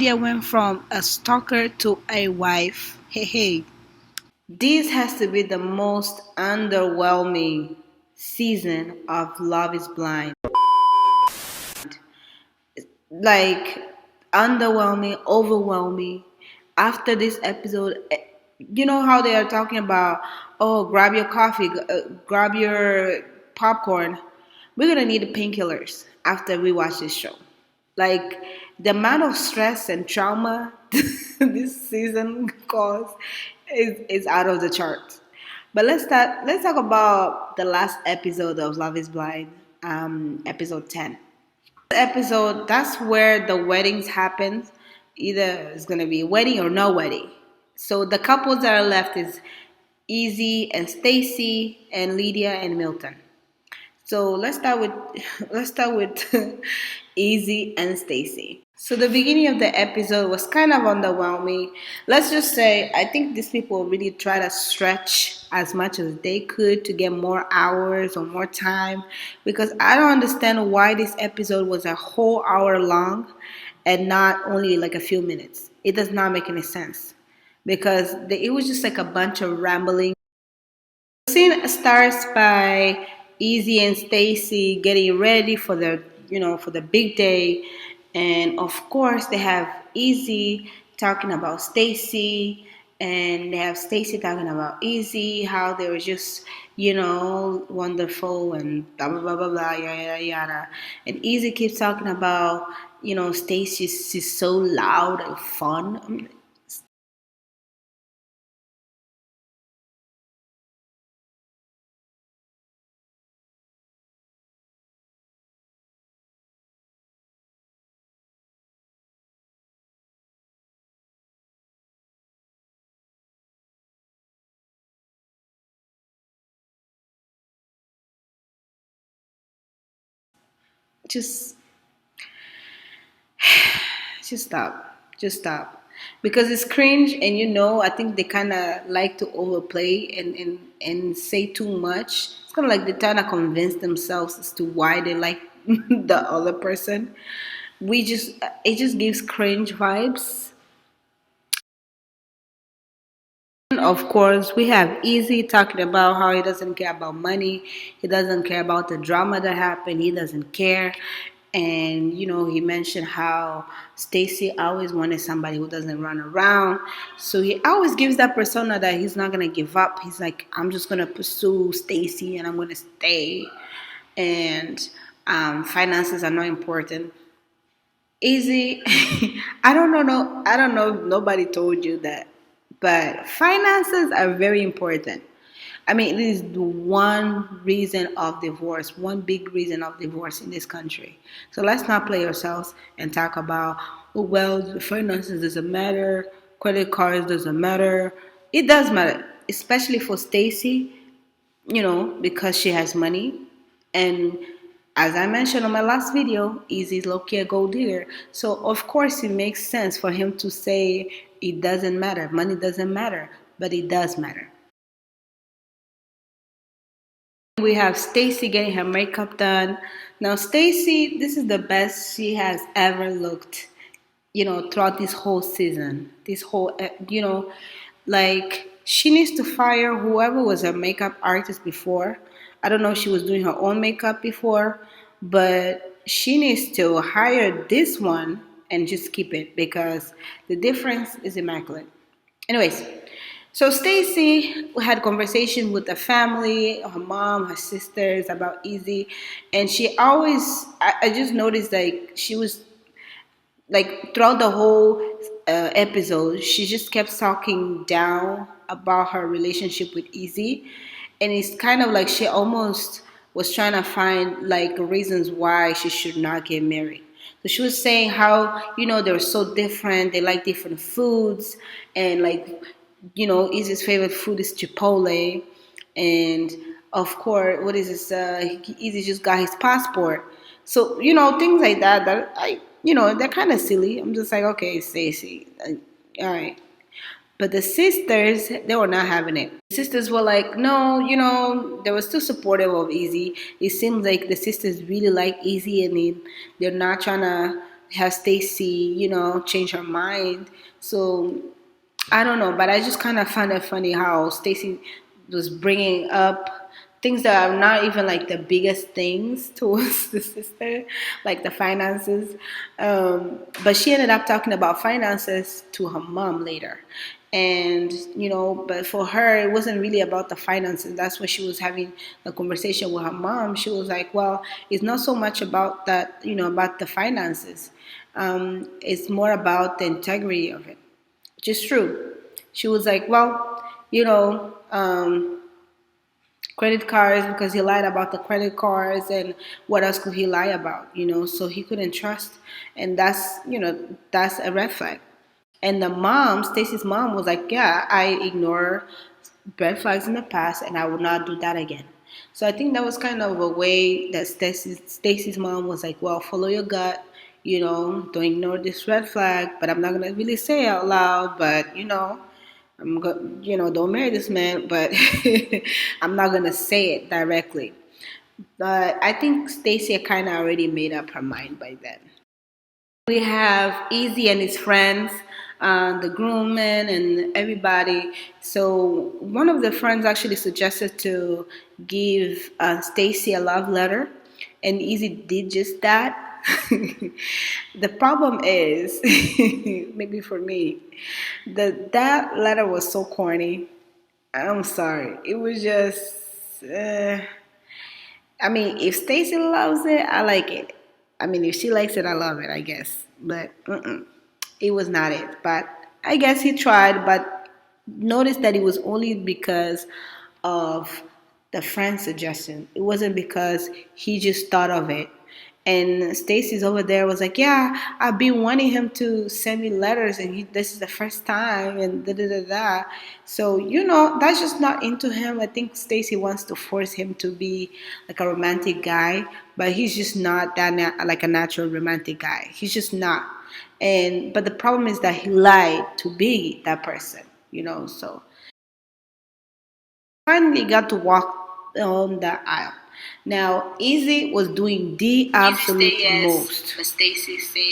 Lydia went from a stalker to a wife. Hey, hey. This has to be the most underwhelming season of Love is Blind. Like, underwhelming, overwhelming. After this episode, you know how they are talking about, oh, grab your coffee, grab your popcorn. We're gonna need the painkillers after we watch this show. Like the amount of stress and trauma this season caused is out of the charts. But let's talk about the last episode of Love is Blind, episode 10. Episode, that's where the weddings happen. Either it's gonna be a wedding or no wedding. So the couples that are left is Easy and Stacy and Lydia and Milton. So let's start with Easy and Stacy. So the beginning of the episode was kind of underwhelming. Let's just say I think these people really try to stretch as much as they could to get more hours or more time, because I don't understand why this episode was a whole hour long and not only like a few minutes. It does not make any sense because it was just like a bunch of rambling. The scene starts by Easy and Stacy getting ready for the big day, and of course they have Easy talking about Stacy, and they have Stacy talking about Easy, how they were just wonderful and blah blah blah blah blah yada yada yada, and Easy keeps talking about Stacy, she's so loud and fun. Just Just stop. Just stop. Because it's cringe, and I think they kind of like to overplay and say too much. It's kind of like they're trying to convince themselves as to why they like the other person. It just gives cringe vibes. Of course, we have Easy talking about how he doesn't care about money. He doesn't care about the drama that happened. He doesn't care. And he mentioned how Stacy always wanted somebody who doesn't run around. So he always gives that persona that he's not gonna give up. He's like, I'm just gonna pursue Stacy and I'm gonna stay. And finances are not important. Easy. I don't know. No, I don't know. Nobody told you that, but finances are very important. I mean, it is the one reason of divorce, one big reason of divorce in this country. So let's not play ourselves and talk about, oh, well, the finances doesn't matter, credit cards doesn't matter. It does matter, especially for Stacy, because she has money. And as I mentioned on my last video, Easy's low-key a gold digger. So of course it makes sense for him to say it doesn't matter, money doesn't matter, but it does matter. We have Stacy getting her makeup done. Now Stacy, this is the best she has ever looked, throughout this whole season. This whole, like she needs to fire whoever was her makeup artist before. I don't know if she was doing her own makeup before, but she needs to hire this one and just keep it because the difference is immaculate. Anyways, so Stacy had conversation with the family, her mom, her sisters about Easy, and she always I just noticed like she was like throughout the whole episode, she just kept talking down about her relationship with Easy, and it's kind of like she almost was trying to find like reasons why she should not get married. So she was saying how they were so different, they like different foods, and like Easy's favorite food is Chipotle, and of course, what is this? Easy just got his passport, so things like that. That they're kind of silly. I'm just like, okay, Stacey, all right. But the sisters, they were not having it. The sisters were like, no, they were still supportive of Easy. It seems like the sisters really like Easy, and they're not trying to have Stacy, change her mind. So I don't know, but I just kind of find it funny how Stacy was bringing up things that are not even like the biggest things towards the sister, like the finances. But she ended up talking about finances to her mom later. And, but for her, it wasn't really about the finances. That's when she was having a conversation with her mom. She was like, well, it's not so much about that, about the finances. It's more about the integrity of it, which is true. She was like, well, credit cards, because he lied about the credit cards, and what else could he lie about, so he couldn't trust. And that's a red flag. And the mom, Stacy's mom, was like, yeah, I ignore red flags in the past and I will not do that again. So I think that was kind of a way that Stacy's mom was like, well, follow your gut, don't ignore this red flag, but I'm not gonna really say it out loud, but don't marry this man, but I'm not gonna say it directly. But I think Stacy kind of already made up her mind by then. We have Easy and his friends, the groomman and everybody. So one of the friends actually suggested to give Stacy a love letter, and Easy did just that. The problem is, maybe for me, that letter was so corny. I'm sorry. It was just. I mean, if Stacy loves it, I like it. I mean, if she likes it, I love it, I guess. But it was not it. But I guess he tried. But notice that it was only because of the friend's suggestion. It wasn't because he just thought of it. And Stacy's over there was like, yeah, I've been wanting him to send me letters, and this is the first time, and da da da da. So that's just not into him. I think Stacy wants to force him to be like a romantic guy, but he's just not that like a natural romantic guy. He's just not. But the problem is that he lied to be that person. So finally got to walk on the aisle. Now, Easy was doing the absolute most.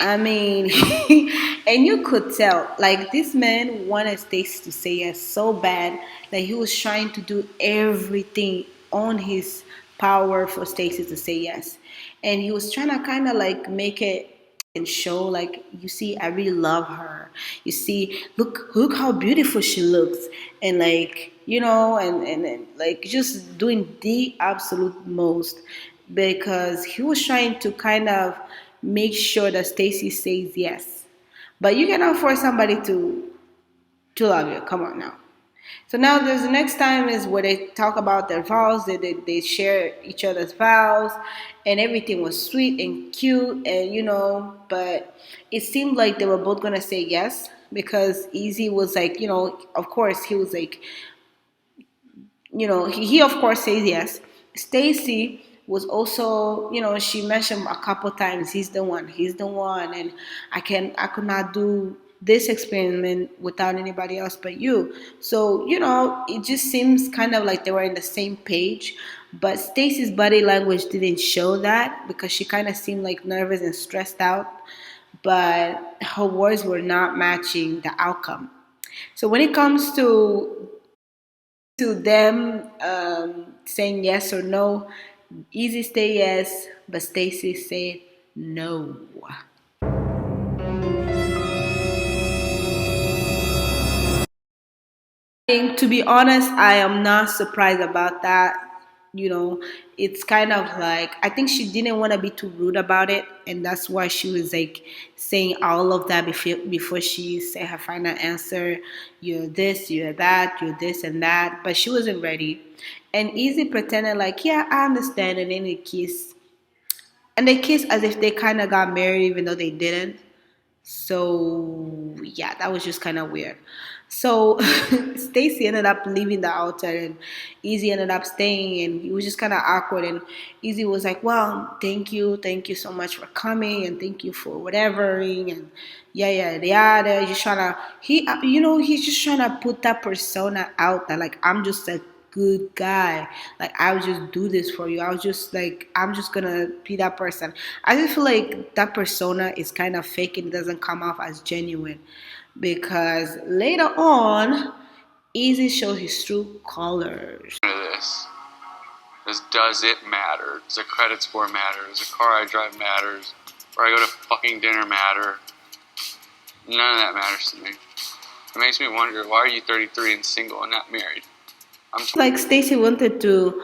I mean, and you could tell, like, this man wanted Stacy to say yes so bad that he was trying to do everything on his power for Stacy to say yes. And he was trying to kind of like make it and show, like, you see, I really love her. You see, look how beautiful she looks. And like, and like just doing the absolute most, because he was trying to kind of make sure that Stacy says yes. But you cannot force somebody to love you. Come on now. So now there's the next time is where they talk about their vows. They share each other's vows, and everything was sweet and cute, and but it seemed like they were both gonna say yes, because Easy was like, of course he was like, he of course says yes. Stacy was also, she mentioned a couple times, he's the one, and I could not do this experiment without anybody else but you. So, it just seems kind of like they were in the same page. But Stacy's body language didn't show that, because she kind of seemed like nervous and stressed out. But her words were not matching the outcome. So when it comes to them saying yes or no, Easy say yes, but Stacy said no. And to be honest, I am not surprised about that. It's kind of like, I think she didn't want to be too rude about it, and that's why she was like saying all of that before she said her final answer. You're this, you're that, you're this and that, but she wasn't ready. And Easy pretended like, yeah, I understand, and then they kiss, and they kiss as if they kind of got married, even though they didn't. So yeah, that was just kind of weird. So Stacy ended up leaving the altar, and Easy ended up staying, and it was just kind of awkward. And Easy was like, "Well, thank you so much for coming, and thank you for whatever." And yeah. Just trying to he's just trying to put that persona out that like I'm just a good guy. Like, I would just do this for you. I was just like, I'm just gonna be that person. I just feel like that persona is kind of fake and it doesn't come off as genuine, because later on, Easy shows his true colors. This does it matter? Does a credit score matter? Does a car I drive matters? Or I go to fucking dinner matter? None of that matters to me. It makes me wonder, why are you 33 and single and not married? Like Stacy wanted to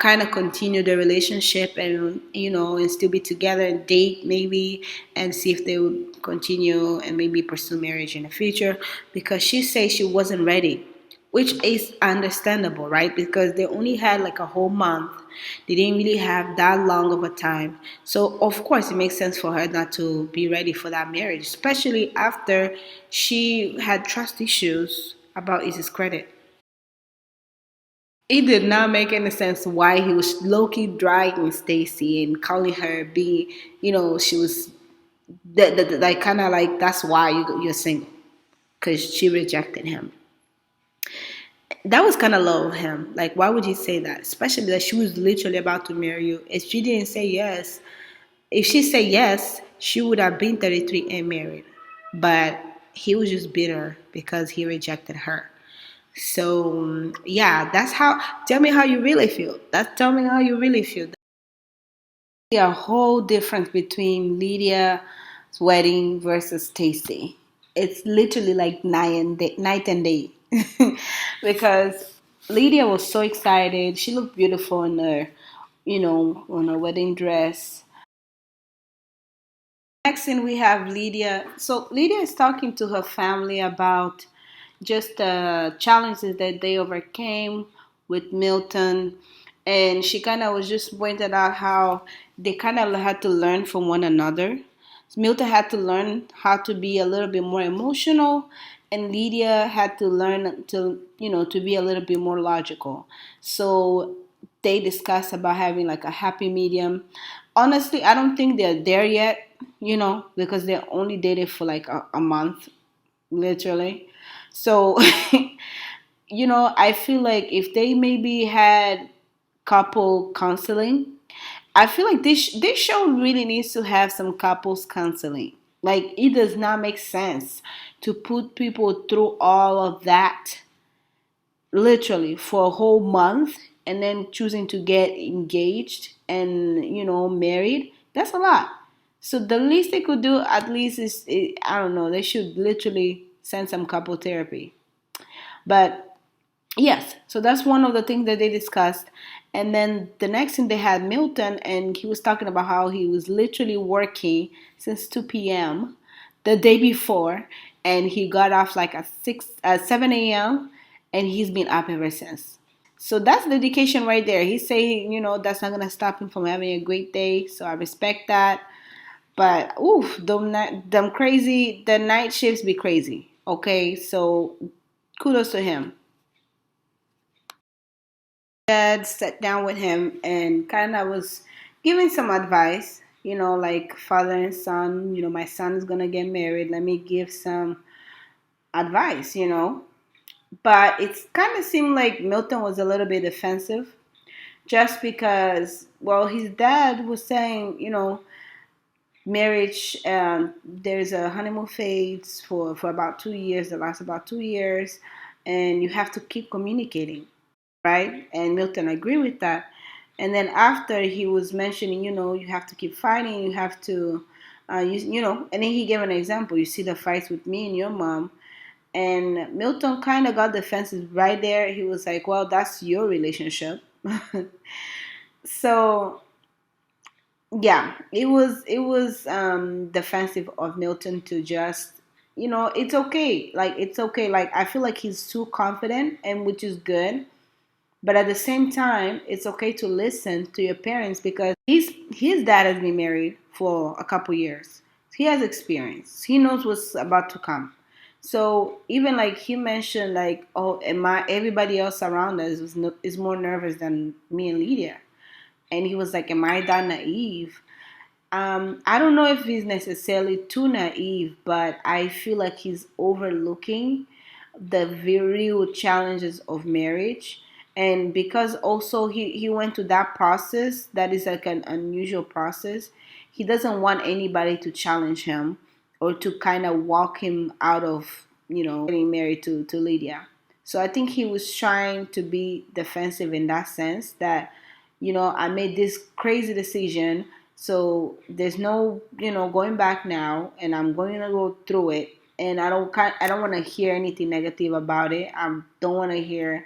kind of continue the relationship, and and still be together and date maybe, and see if they would continue and maybe pursue marriage in the future, because she says she wasn't ready, which is understandable, right? Because they only had like a whole month. They didn't really have that long of a time. So of course it makes sense for her not to be ready for that marriage, especially after she had trust issues about Izzy's credit. It did not make any sense why he was low-key dragging Stacy and calling her being, she was that like kind of like that's why you're single, because she rejected him. That was kind of low of him. Like, why would you say that? Especially that she was literally about to marry you. If she didn't say yes, if she said yes, she would have been 33 and married. But he was just bitter because he rejected her. So yeah, that's how. Tell me how you really feel. Tell me how you really feel. A whole difference between Lydia's wedding versus Tasty. It's literally like night and day, because Lydia was so excited. She looked beautiful in her, on her wedding dress. Next thing we have Lydia. So Lydia is talking to her family about just the challenges that they overcame with Milton. And she kind of was just pointed out how they kind of had to learn from one another. Milton had to learn how to be a little bit more emotional, and Lydia had to learn to be a little bit more logical. So they discussed about having like a happy medium. Honestly, I don't think they're there yet, because they only dated for like a month, literally. So, I feel like if they maybe had couple counseling, I feel like this show really needs to have some couples counseling. Like, it does not make sense to put people through all of that literally for a whole month and then choosing to get engaged and married. That's a lot. So the least they could do at least is, I don't know, they should literally send some couple therapy. But yes, so that's one of the things that they discussed. And then the next thing, they had Milton, and he was talking about how he was literally working since 2 p.m. the day before, and he got off like at 7 a.m. and he's been up ever since. So that's dedication right there. He's saying, that's not gonna stop him from having a great day. So I respect that. But oof, them crazy. The night shifts be crazy. Okay, so kudos to him. Dad sat down with him and kind of was giving some advice, like father and son. My son is gonna get married. Let me give some advice. But it's kind of seemed like Milton was a little bit defensive, just because, well, his dad was saying, marriage, there's a honeymoon phase for about 2 years, that lasts about 2 years, and you have to keep communicating, right? And Milton agreed with that. And then after, he was mentioning, you have to keep fighting, you have to, and then he gave an example. You see the fights with me and your mom. And Milton kind of got defensive right there. He was like, well, that's your relationship. So yeah, it was defensive of Milton to just, it's okay. Like, it's okay. Like, I feel like he's too confident, and which is good. But at the same time, it's okay to listen to your parents, because his dad has been married for a couple years. He has experience. He knows what's about to come. So even like he mentioned, like, oh, everybody else around us is more nervous than me and Lydia. And he was like, am I that naive? I don't know if he's necessarily too naive, but I feel like he's overlooking the real challenges of marriage, And because also he went to that process, that is like an unusual process, he doesn't want anybody to challenge him or to kind of walk him out of, getting married to Lydia. So I think he was trying to be defensive in that sense, that, I made this crazy decision, so there's no, going back now, and I'm going to go through it, and I don't want to hear anything negative about it. I don't want to hear,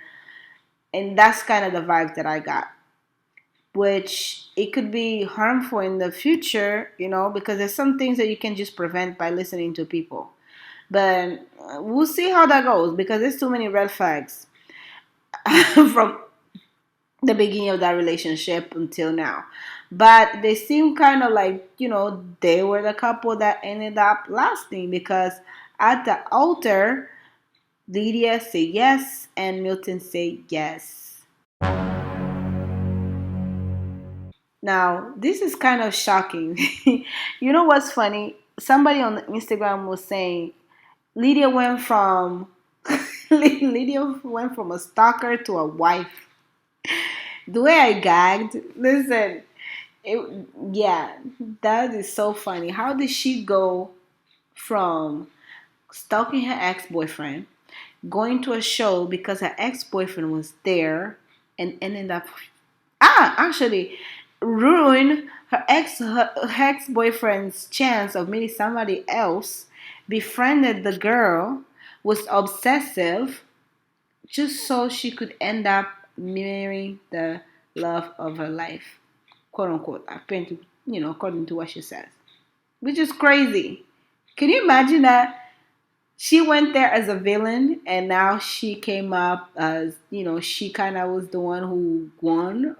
and that's kind of the vibe that I got, which it could be harmful in the future, because there's some things that you can just prevent by listening to people. But we'll see how that goes, because there's too many red flags from the beginning of that relationship until now. But they seem kind of like, they were the couple that ended up lasting, because at the altar, Lydia said yes and Milton said yes. Now, this is kind of shocking. You know what's funny? Somebody on Instagram was saying Lydia went from Lydia went from a stalker to a wife. The way I gagged, listen, yeah, that is so funny. How did she go from stalking her ex-boyfriend, going to a show because her ex-boyfriend was there, and ended up actually ruin her ex boyfriend's chance of meeting somebody else, befriended the girl, was obsessive, just so she could end up marrying the love of her life, quote unquote, according to what she says, which is crazy. Can you imagine that? She went there as a villain, and now she came up as, she kind of was the one who won.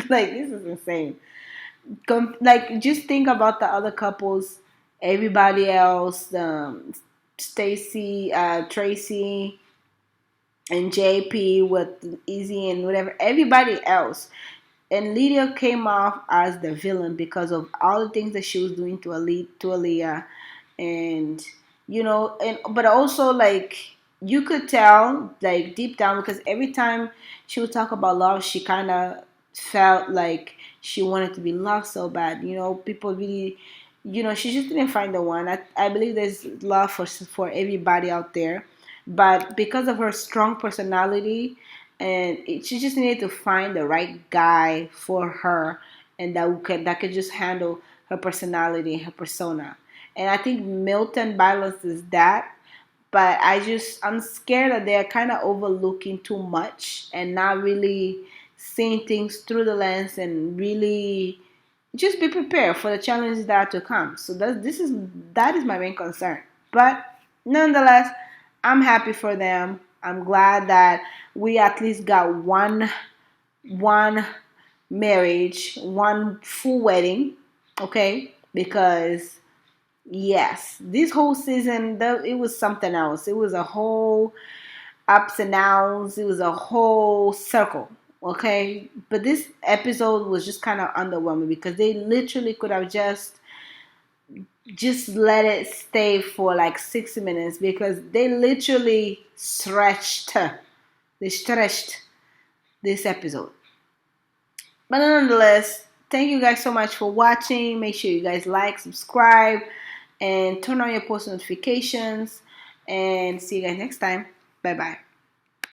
Like, this is insane. Like, just think about the other couples, everybody else, Stacy, Tracy, and JP with Easy and whatever, everybody else. And Lydia came off as the villain because of all the things that she was doing to Aaliyah, and and but also, like, you could tell, like, deep down, because every time she would talk about love, she kind of felt like she wanted to be loved so bad. People really, she just didn't find the one. I believe there's love for everybody out there, but because of her strong personality, and she just needed to find the right guy for her, and that could just handle her personality, her persona. And I think Milton balances that, but I'm scared that they're kind of overlooking too much and not really seeing things through the lens, and really just be prepared for the challenges that are to come. So that is my main concern. But nonetheless, I'm happy for them. I'm glad that we at least got one marriage, one full wedding, okay? Because yes, this whole season, it was something else. It was a whole ups and downs. It was a whole circle, okay? But this episode was just kind of underwhelming, because they literally could have just let it stay for like 60 minutes, because they literally stretched this episode. But nonetheless, thank you guys so much for watching. Make sure you guys like, subscribe, and turn on your post notifications. And see you guys next time. Bye bye.